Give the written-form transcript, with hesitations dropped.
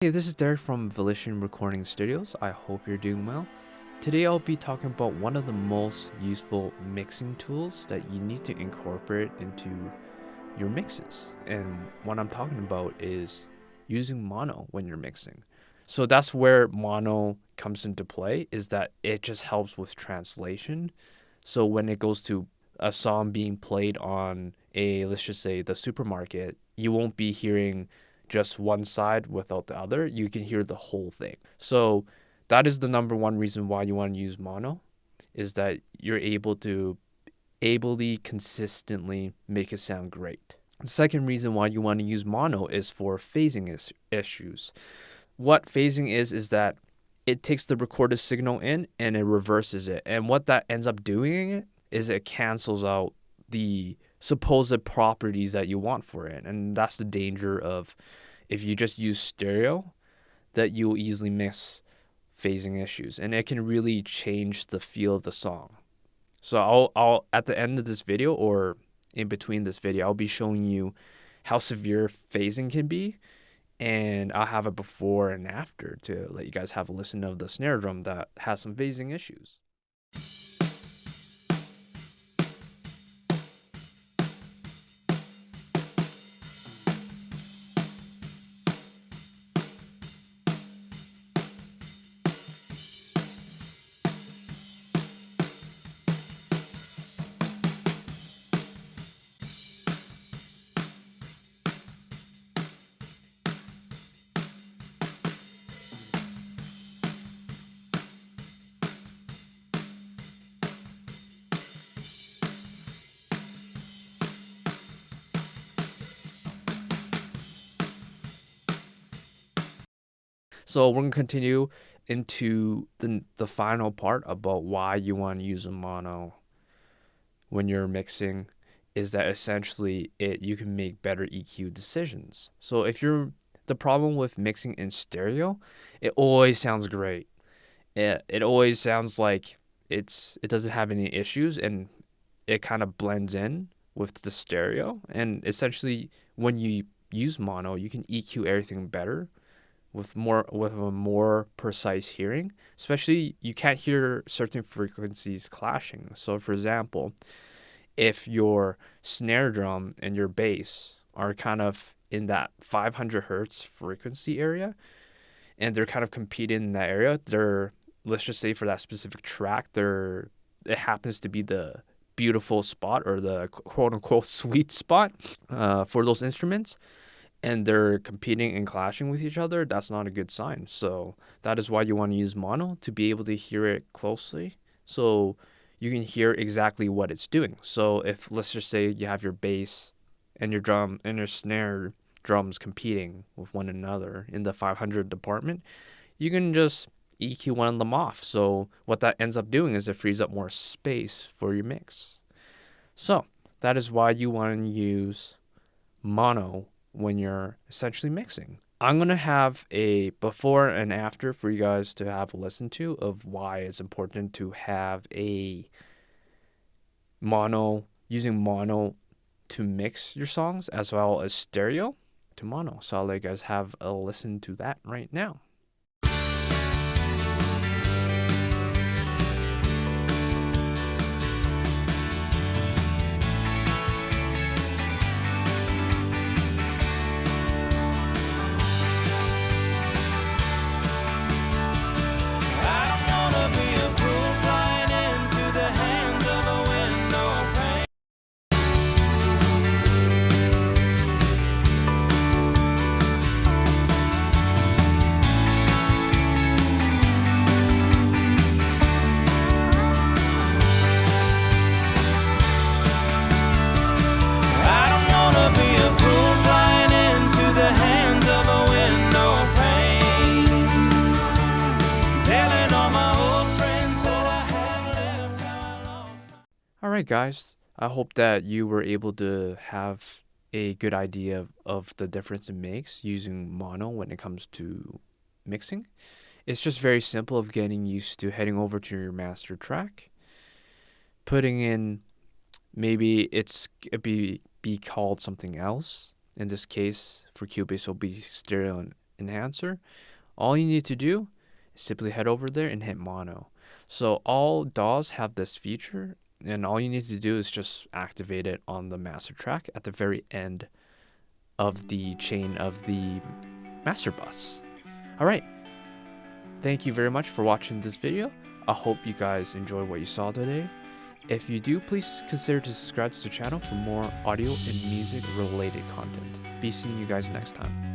Hey, this is Derek from Volition Recording Studios. I hope you're doing well. Today I'll be talking about one of the most useful mixing tools that you need to incorporate into your mixes. And what I'm talking about is using mono when you're mixing. So that's where mono comes into play, is that it just helps with translation. So when it goes to a song being played on let's just say the supermarket, you won't be hearing just one side without the other. You can hear the whole thing. So that is the number one reason why you want to use mono, is that you're able to ably consistently make it sound great. The second reason why you want to use mono is for phasing issues. What phasing is that it takes the recorded signal in and it reverses it. And what that ends up doing is it cancels out the supposed properties that you want for it. And that's the danger of, if you just use stereo, that you'll easily miss phasing issues. And it can really change the feel of the song. So I'll at the end of this video, or in between this video, I'll be showing you how severe phasing can be, and I'll have a before and after to let you guys have a listen of the snare drum that has some phasing issues. So we're gonna continue into the final part about why you want to use a mono when you're mixing, is that essentially you can make better EQ decisions. So if you're the problem with mixing in stereo, it always sounds great. It always sounds like it doesn't have any issues, and it kind of blends in with the stereo. And essentially, when you use mono, you can EQ everything better with a more precise hearing. Especially, you can't hear certain frequencies clashing. So for example, if your snare drum and your bass are kind of in that 500 hertz frequency area, and they're kind of competing in that area, let's just say for that specific track, it happens to be the beautiful spot, or the quote unquote sweet spot for those instruments, and they're competing and clashing with each other. That's not a good sign. So that is why you want to use mono, to be able to hear it closely, so you can hear exactly what it's doing. So if, let's just say, you have your bass and your drum and your snare drums competing with one another in the 500 department, you can just EQ one of them off. So what that ends up doing is it frees up more space for your mix. So that is why you want to use mono when you're essentially mixing. I'm going to have a before and after for you guys to have a listen to, of why it's important to have using mono to mix your songs, as well as stereo to mono. So I'll let you guys have a listen to that right now. All right, guys. I hope that you were able to have a good idea of the difference it makes using mono when it comes to mixing. It's just very simple of getting used to heading over to your master track, putting in, maybe it be called something else. In this case, for Cubase, it'll be stereo enhancer, all you need to do is simply head over there and hit mono. So all DAWs have this feature, and all you need to do is just activate it on the master track at the very end of the chain of the master bus. All right. Thank you very much for watching this video. I hope you guys enjoyed what you saw today. If you do, please consider to subscribe to the channel for more audio and music related content. Be seeing you guys next time.